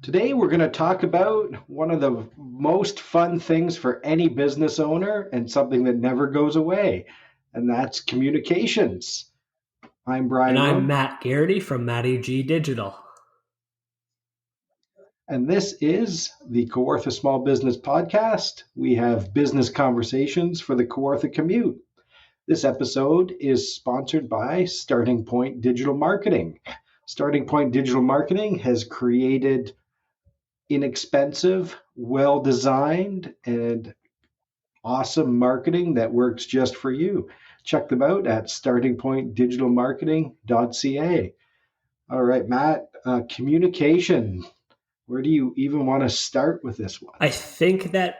Today, we're going to talk about one of the most fun things for any business owner and something that never goes away, and that's communications. I'm And Brian I'm Rowe, Matt Garrity from Matty G Digital. and this is the Kawartha Small Business Podcast. We have business conversations for the Kawartha commute. This episode is sponsored by Starting Point Digital Marketing. Starting Point Digital Marketing has created inexpensive, well designed, and awesome marketing that works just for you. Check them out at startingpointdigitalmarketing.ca. All right, Matt, communication. Where do you even want to start with this one? I think that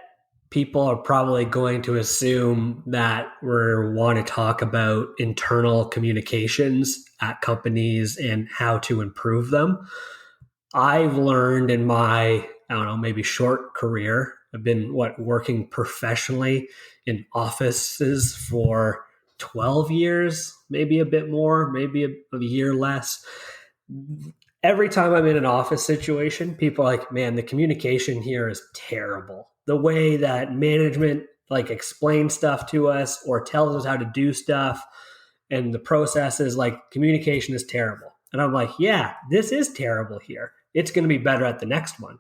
people are probably going to assume that we want to talk about internal communications at companies and how to improve them. I've learned in my, I don't know, maybe short career, I've been working professionally in offices for 12 years, maybe a bit more, maybe a year less. Every time I'm in an office situation, people are like, man, the communication here is terrible. The way that management explains stuff to us or tells us how to do stuff and the process is like communication is terrible. And I'm like, yeah, this is terrible here. It's going to be better at the next one.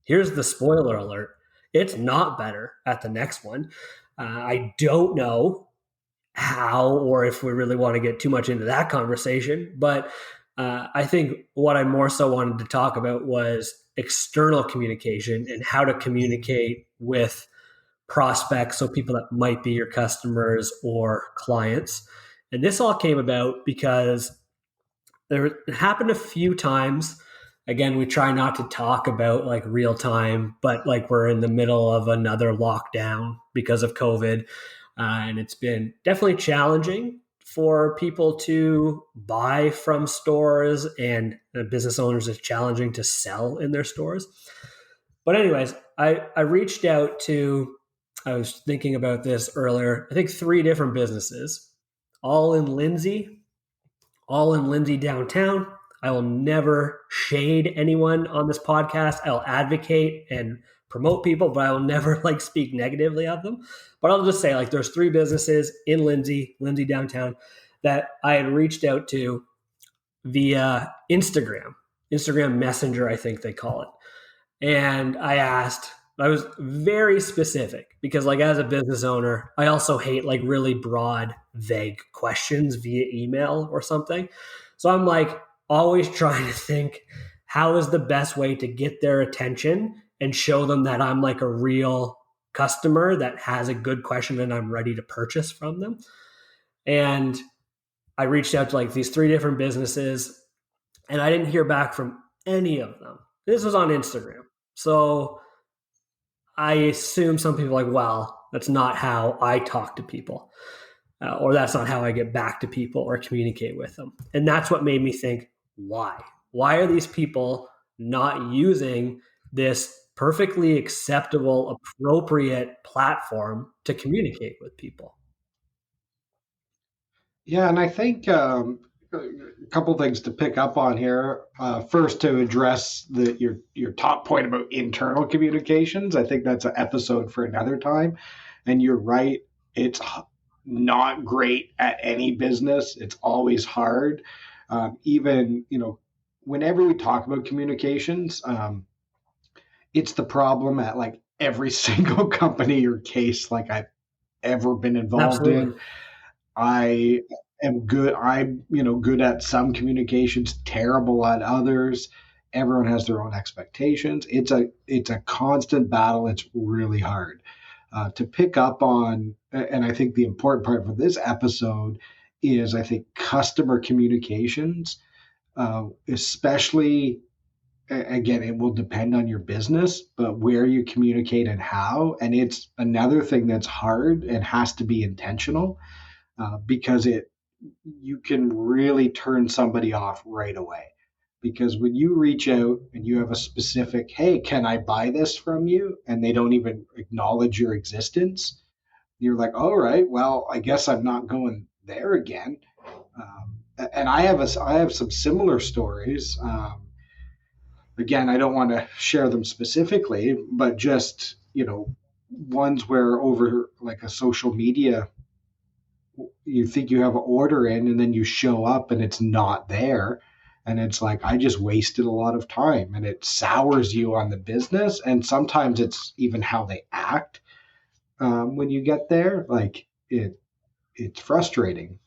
Here's the spoiler alert. It's not better at the next one. I don't know how or if we really want to get too much into that conversation, but I think what I more so wanted to talk about was external communication and how to communicate with prospects, so people that might be your customers or clients. And this all came about because there happened a few times. Again, we try not to talk about like real time, but like we're in the middle of another lockdown because of COVID. And it's been definitely challenging for people to buy from stores, and business owners it's challenging to sell in their stores. But anyways, I reached out to, I was thinking about this earlier, I think three different businesses, all in Lindsay, all in Lindsay downtown. I will never shade anyone on this podcast. I'll advocate and promote people, but I will never speak negatively of them. But I'll just say there's three businesses in Lindsay downtown that I had reached out to via Instagram Messenger, I think they call it. And I was very specific because as a business owner, I also hate really broad, vague questions via email or something. So I'm always trying to think, how is the best way to get their attention and show them that I'm a real customer that has a good question and I'm ready to purchase from them. And I reached out to these three different businesses and I didn't hear back from any of them. This was on Instagram. So I assume some people are well, that's not how I talk to people, or that's not how I get back to people or communicate with them. And that's what made me think, why? Why are these people not using this perfectly acceptable, appropriate platform to communicate with people? Yeah, and I think a couple things to pick up on here. First, to address your top point about internal communications, I think that's an episode for another time. And you're right, it's not great at any business. It's always hard. Even whenever we talk about communications, it's the problem at every single company or case I've ever been involved Absolutely. in. I am good. I'm, good at some communications, terrible at others. Everyone has their own expectations. It's a constant battle. It's really hard to pick up on. And I think the important part for this episode is, I think, customer communications, especially. Again, it will depend on your business, but where you communicate and how. And it's another thing that's hard and has to be intentional, because you can really turn somebody off right away. Because when you reach out and you have a specific, hey, can I buy this from you? And they don't even acknowledge your existence, you're like, all right, well, I guess I'm not going there again. And I have some similar stories. again, I don't want to share them specifically, but just, ones where over like a social media, you think you have an order in and then you show up and it's not there. And it's like, I just wasted a lot of time, and it sours you on the business. And sometimes it's even how they act when you get there. Like it's frustrating,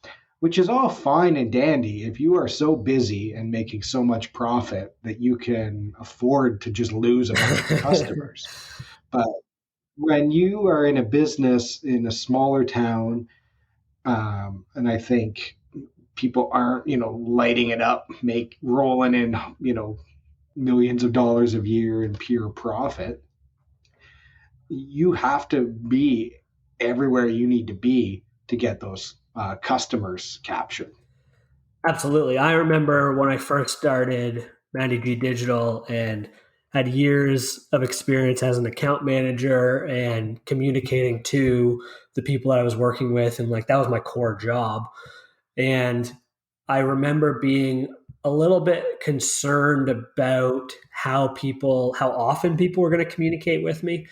which is all fine and dandy if you are so busy and making so much profit that you can afford to just lose a bunch of customers. But when you are in a business in a smaller town, and I think people aren't, lighting it up, make rolling in, millions of dollars a year in pure profit, you have to be everywhere you need to be to get those customers captured. Absolutely. I remember when I first started Mandy G Digital and had years of experience as an account manager and communicating to the people that I was working with. And like that was my core job. And I remember being a little bit concerned about how often people were going to communicate with me.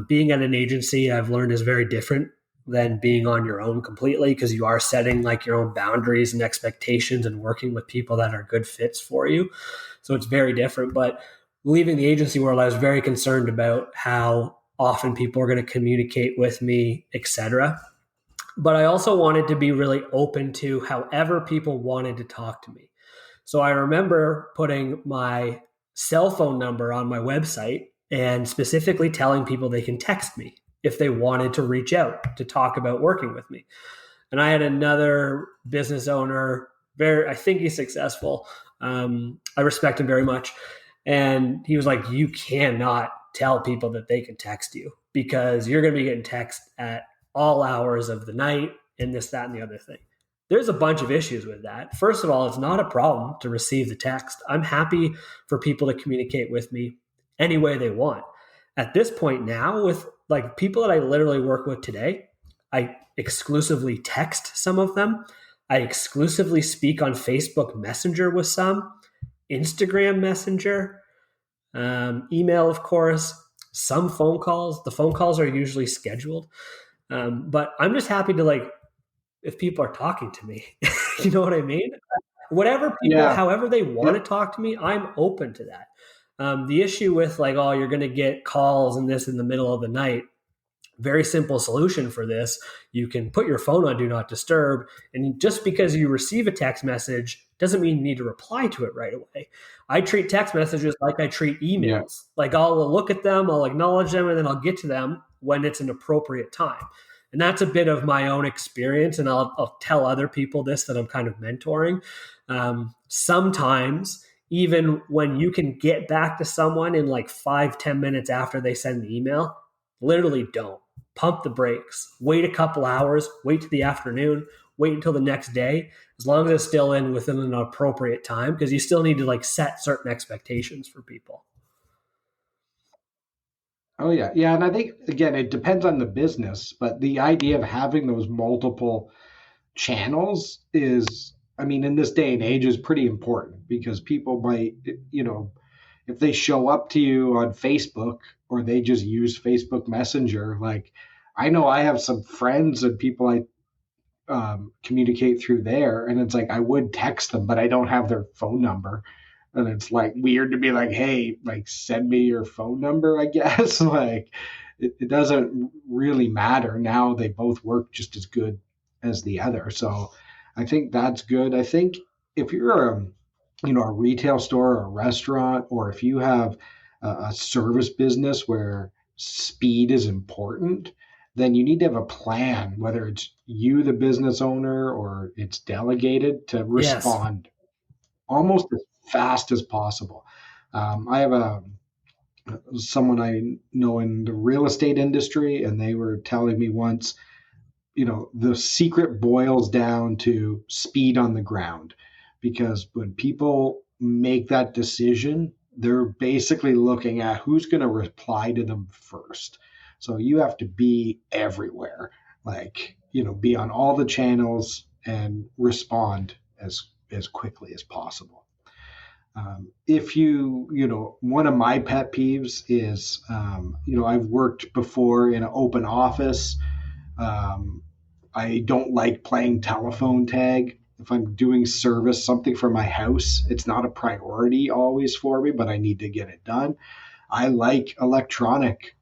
Being at an agency, I've learned is very different than being on your own completely, because you are setting like your own boundaries and expectations and working with people that are good fits for you. So it's very different. But leaving the agency world, I was very concerned about how often people are going to communicate with me, etc. But I also wanted to be really open to however people wanted to talk to me. So I remember putting my cell phone number on my website and specifically telling people they can text me if they wanted to reach out to talk about working with me. And I had another business owner, I think he's successful. I respect him very much. And he was like, you cannot tell people that they can text you, because you're going to be getting text at all hours of the night and this, that, and the other thing. There's a bunch of issues with that. First of all, it's not a problem to receive the text. I'm happy for people to communicate with me any way they want. At this point now, with like people that I literally work with today, I exclusively text some of them. I exclusively speak on Facebook Messenger with some, Instagram Messenger, email, of course, some phone calls. The phone calls are usually scheduled. But I'm just happy to like, if people are talking to me, you know what I mean? Whatever people, however they want to talk to me, I'm open to that. The issue with like, oh, you're going to get calls and this in the middle of the night. Very simple solution for this. You can put your phone on Do Not Disturb. And just because you receive a text message doesn't mean you need to reply to it right away. I treat text messages like I treat emails. Yeah. Like I'll look at them, I'll acknowledge them, and then I'll get to them when it's an appropriate time. And that's a bit of my own experience. And I'll tell other people this that I'm kind of mentoring. Sometimes, even when you can get back to someone in like 5-10 minutes after they send the email, literally don't. Pump the brakes. Wait a couple hours. Wait to the afternoon. Wait until the next day, as long as it's still within an appropriate time, because you still need to like set certain expectations for people. Oh yeah. Yeah. And I think, again, it depends on the business, but the idea of having those multiple channels is, I mean, in this day and age is pretty important, because people might, if they show up to you on Facebook or they just use Facebook Messenger, like I know I have some friends and people I communicate through there, and it's like I would text them, but I don't have their phone number. And it's like weird to be like, hey, like send me your phone number, I guess. Like it doesn't really matter. Now they both work just as good as the other. So I think that's good. I think if you're a retail store or a restaurant, or if you have a service business where speed is important, then you need to have a plan, whether it's you, the business owner, or it's delegated to respond almost as fast as possible. I have someone I know in the real estate industry, and they were telling me once, the secret boils down to speed on the ground, because when people make that decision, they're basically looking at who's going to reply to them first. So you have to be everywhere, like, be on all the channels and respond as quickly as possible. If one of my pet peeves is, I've worked before in an open office. Um, I don't like playing telephone tag. If I'm doing service, something for my house, it's not a priority always for me, but I need to get it done. I like electronic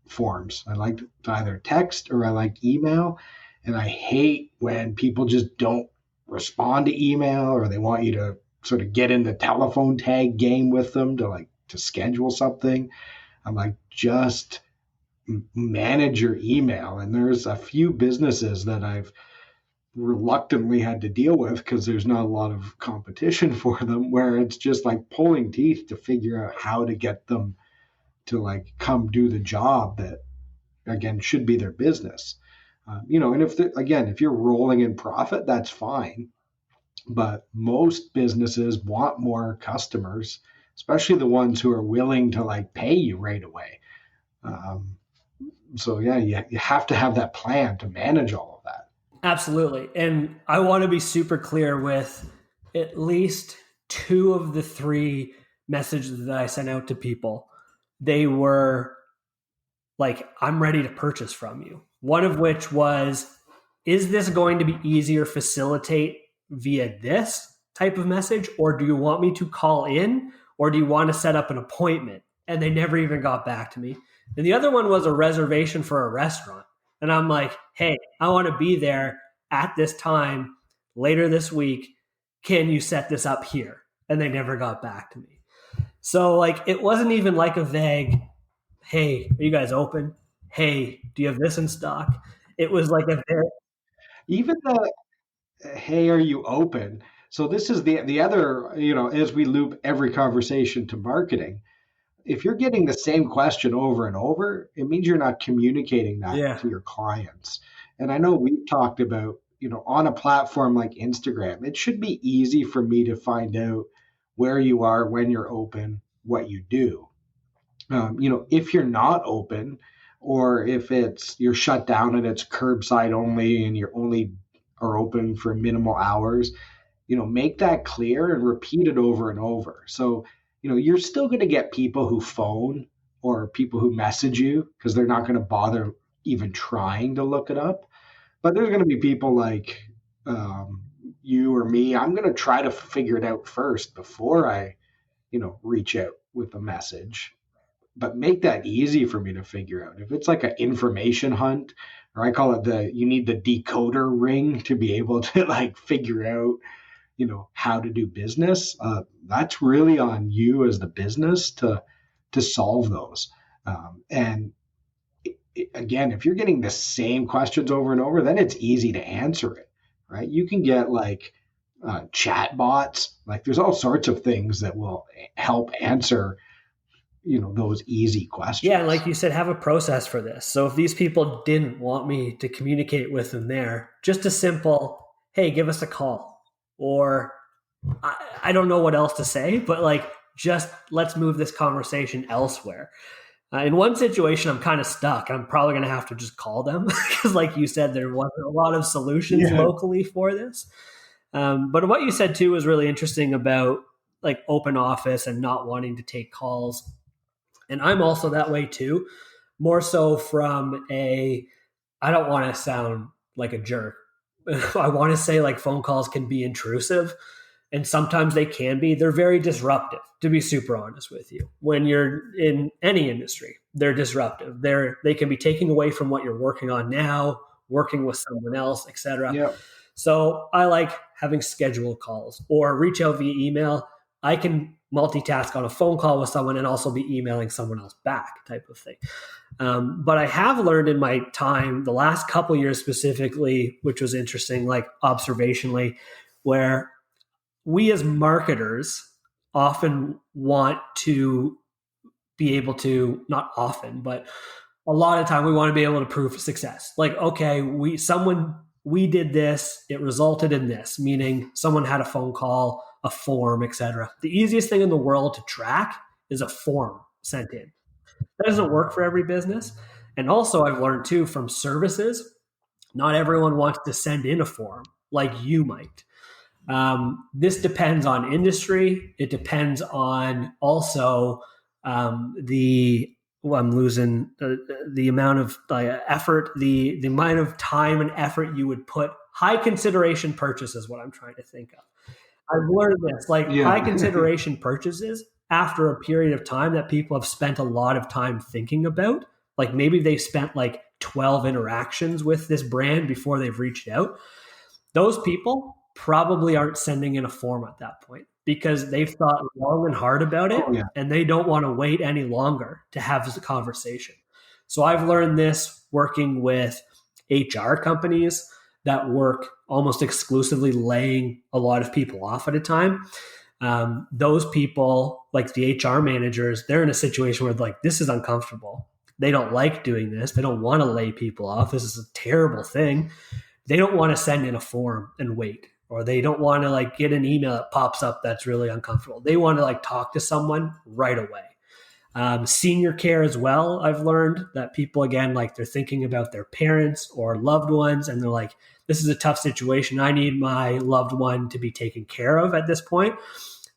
forms. I like to either text or I like email. And I hate when people just don't respond to email or they want you to sort of get in the telephone tag game with them to schedule something. I'm like, just manage your email. And there's a few businesses that I've reluctantly had to deal with because there's not a lot of competition for them, where it's just like pulling teeth to figure out how to get them to like come do the job that again should be their business. And if you're rolling in profit, that's fine. But most businesses want more customers, especially the ones who are willing to like pay you right away. Um, so yeah, you have to have that plan to manage all of that. Absolutely. And I want to be super clear with at least two of the three messages that I sent out to people. They were like, I'm ready to purchase from you. One of which was, is this going to be easier facilitate via this type of message? Or do you want me to call in? Or do you want to set up an appointment? And they never even got back to me. And the other one was a reservation for a restaurant. And I'm like, hey, I want to be there at this time later this week. Can you set this up here? And they never got back to me. So like, it wasn't even like a vague, hey, are you guys open? Hey, do you have this in stock? It was like a very, Even the hey, are you open? So this is the other, as we loop every conversation to marketing, if you're getting the same question over and over, it means you're not communicating that yeah, to your clients. And I know we've talked about, on a platform like Instagram, it should be easy for me to find out where you are, when you're open, what you do. If you're not open, or if you're shut down and it's curbside only and you're only are open for minimal hours, make that clear and repeat it over and over. So, you're still going to get people who phone or people who message you because they're not going to bother even trying to look it up. But there's going to be people like um, you or me. I'm going to try to figure it out first before I, reach out with a message. But make that easy for me to figure out. If it's like an information hunt, or I call it you need the decoder ring to be able to like figure out, how to do business. That's really on you as the business to solve those. And again, if you're getting the same questions over and over, then it's easy to answer it, right? You can get like chat bots. Like there's all sorts of things that will help answer those easy questions. yeah. And like you said, have a process for this. So if these people didn't want me to communicate with them there, just a simple, hey, give us a call. Or I don't know what else to say, but like, just let's move this conversation elsewhere. In one situation, I'm kind of stuck. I'm probably going to have to just call them because, like you said, there wasn't a lot of solutions locally for this. But what you said too was really interesting about like open office and not wanting to take calls. And I'm also that way too, more so from I don't want to sound like a jerk. I want to say like phone calls can be intrusive, and sometimes they can be. They're very disruptive, to be super honest with you. When you're in any industry, they're disruptive. They can be taking away from what you're working on now, working with someone else, etc. Yep. So I like having scheduled calls or reach out via email. I can multitask on a phone call with someone and also be emailing someone else back, type of thing. But I have learned in my time, the last couple years specifically, which was interesting, like observationally, where we as marketers often want to be able to, not often, but a lot of time we want to be able to prove success. Like, okay, we did this, it resulted in this, meaning someone had a phone call, a form, etc. The easiest thing in the world to track is a form sent in. That doesn't work for every business. And also I've learned too from services, not everyone wants to send in a form like you might. This depends on industry. It depends on also I'm losing the amount of effort, the amount of time and effort you would put. High consideration purchase is what I'm trying to think of. I've learned this, like high Yeah. consideration purchases after a period of time that people have spent a lot of time thinking about. Like maybe they spent like 12 interactions with this brand before they've reached out. Those people probably aren't sending in a form at that point because they've thought long and hard about it Oh, yeah. and they don't want to wait any longer to have this conversation. So I've learned this working with HR companies that work almost exclusively laying a lot of people off at a time. Those people, like the HR managers, they're in a situation where like, this is uncomfortable. They don't like doing this. They don't want to lay people off. This is a terrible thing. They don't want to send in a form and wait, or they don't want to like get an email that pops up that's really uncomfortable. They want to like talk to someone right away. Senior care as well. I've learned that people, again, like they're thinking about their parents or loved ones, and they're like, this is a tough situation. I need my loved one to be taken care of at this point.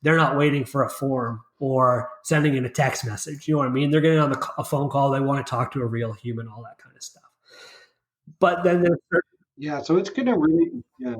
They're not waiting for a form or sending in a text message. You know what I mean? They're getting on a phone call. They want to talk to a real human, all that kind of stuff. But then there's Yeah. So it's going to really, yeah.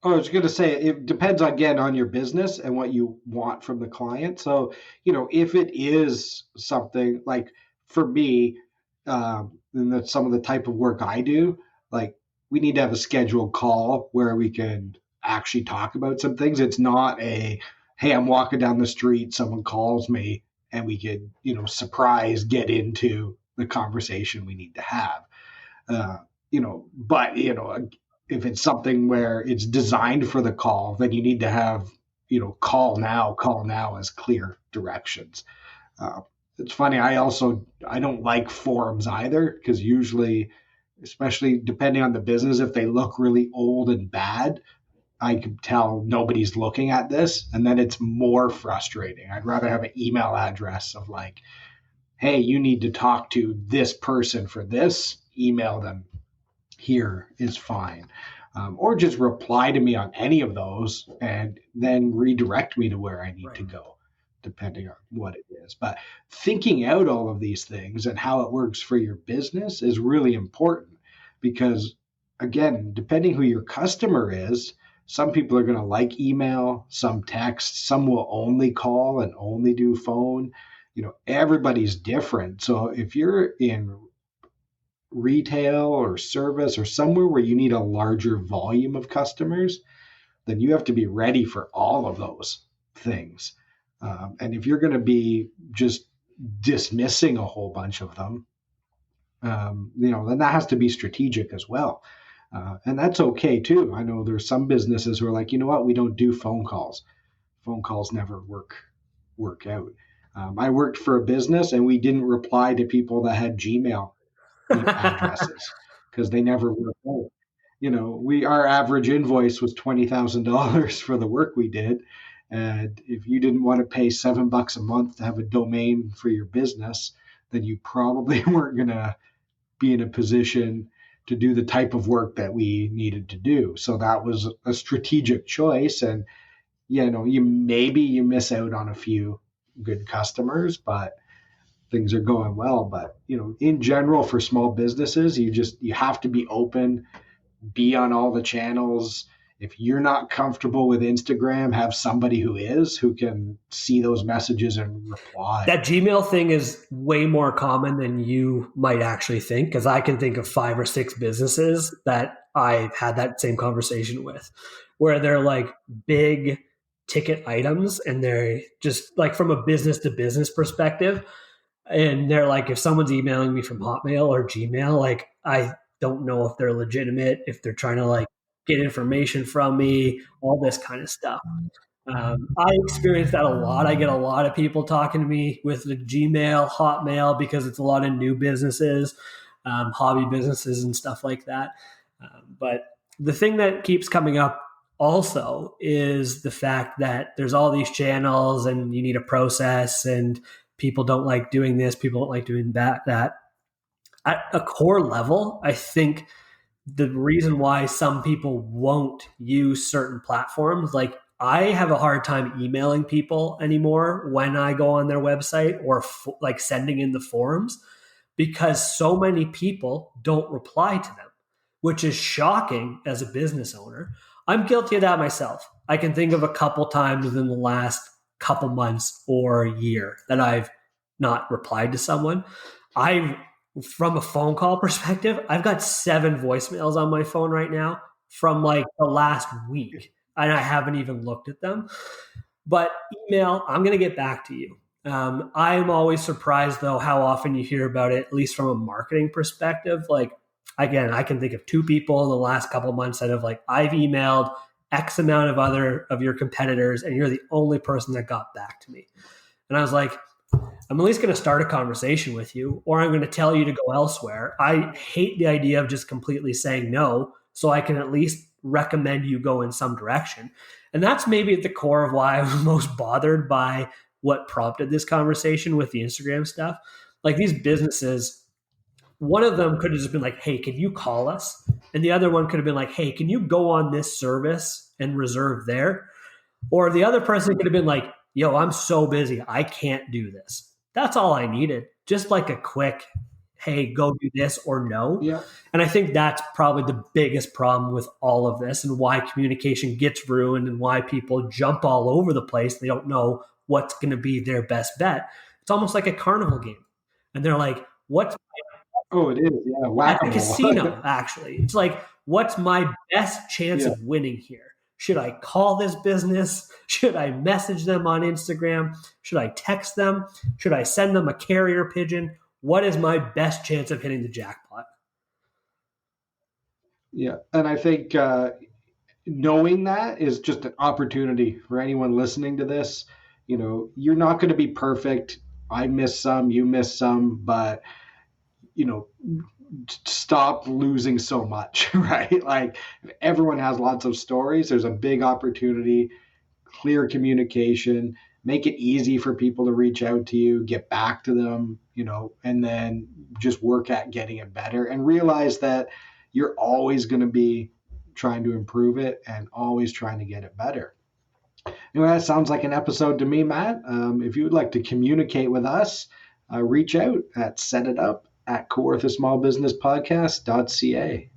Oh, I was going to say it depends again on your business and what you want from the client. So, if it is something like for me, and that's some of the type of work I do, like we need to have a scheduled call where we can actually talk about some things. It's not hey, I'm walking down the street, someone calls me, and we could, surprise get into the conversation we need to have. But if it's something where it's designed for the call, then you need to have, call now as clear directions. Uh, it's funny. I don't like forums either because usually, especially depending on the business, if they look really old and bad, I can tell nobody's looking at this, and then it's more frustrating. I'd rather have an email address of like, hey, you need to talk to this person for this. Email them here is fine. Or just reply to me on any of those and then redirect me to where I need to go, depending on what it is. But thinking out all of these things and how it works for your business is really important because, again, depending who your customer is, some people are going to like email, some text, some will only call and only do phone. Everybody's different. So if you're in retail or service or somewhere where you need a larger volume of customers, then you have to be ready for all of those things. And if you're going to be just dismissing a whole bunch of them, then that has to be strategic as well. And that's okay too. I know there's some businesses who are like, you know what, we don't do phone calls. Phone calls never work out. I worked for a business and we didn't reply to people that had Gmail addresses because they never worked out. Our average invoice was $20,000 for the work we did, and if you didn't want to pay $7 a month to have a domain for your business, then you probably weren't going to be in a position to do the type of work that we needed to do. So that was a strategic choice, and you miss out on a few good customers, but things are going well. But in general, for small businesses, you have to be open, be on all the channels. If you're not comfortable with Instagram, have somebody who can see those messages and reply. That Gmail thing is way more common than you might actually think, because I can think of 5 or 6 businesses that I've had that same conversation with, where they're like big ticket items and they're just like from a business to business perspective. And they're like, if someone's emailing me from Hotmail or Gmail, like I don't know if they're legitimate, if they're trying to like get information from me, all this kind of stuff. I experience that a lot. I get a lot of people talking to me with the Gmail, Hotmail, because it's a lot of new businesses, hobby businesses and stuff like that. But the thing that keeps coming up also is the fact that there's all these channels and you need a process and people don't like doing this, people don't like doing that. At a core level, I think the reason why some people won't use certain platforms, like I have a hard time emailing people anymore when I go on their website or like sending in the forms, because so many people don't reply to them, which is shocking as a business owner. I'm guilty of that myself. I can think of a couple times within the last couple months or year that I've not replied to someone. From a phone call perspective, I've got 7 voicemails on my phone right now from like the last week, and I haven't even looked at them. But email, I'm going to get back to you. I'm always surprised, though, how often you hear about it, at least from a marketing perspective. Like, again, I can think of 2 people in the last couple of months that have like, I've emailed X amount of other of your competitors, and you're the only person that got back to me. And I was like, I'm at least going to start a conversation with you, or I'm going to tell you to go elsewhere. I hate the idea of just completely saying no, so I can at least recommend you go in some direction. And that's maybe at the core of why I was most bothered by what prompted this conversation with the Instagram stuff. Like these businesses, one of them could have just been like, hey, can you call us? And the other one could have been like, hey, can you go on this service and reserve there? Or the other person could have been like, yo, I'm so busy, I can't do this. That's all I needed. Just like a quick, hey, go do this or no. Yeah. And I think that's probably the biggest problem with all of this and why communication gets ruined and why people jump all over the place. They don't know what's going to be their best bet. It's almost like a carnival game. And they're like, what's Oh, it is. Yeah. at a Whack-a-mole. casino, actually? It's like, what's my best chance of winning here? Should I call this business? Should I message them on Instagram? Should I text them? Should I send them a carrier pigeon? What is my best chance of hitting the jackpot? Yeah. And I think knowing that is just an opportunity for anyone listening to this. You know, you're not going to be perfect. I miss some, you miss some, but, you know, stop losing so much, right? Like everyone has lots of stories. There's a big opportunity, clear communication, make it easy for people to reach out to you, get back to them, you know, and then just work at getting it better and realize that you're always going to be trying to improve it and always trying to get it better. Anyway, that sounds like an episode to me, Matt. If you would like to communicate with us, reach out at setitup@coworthasmallbusinesspodcast.ca.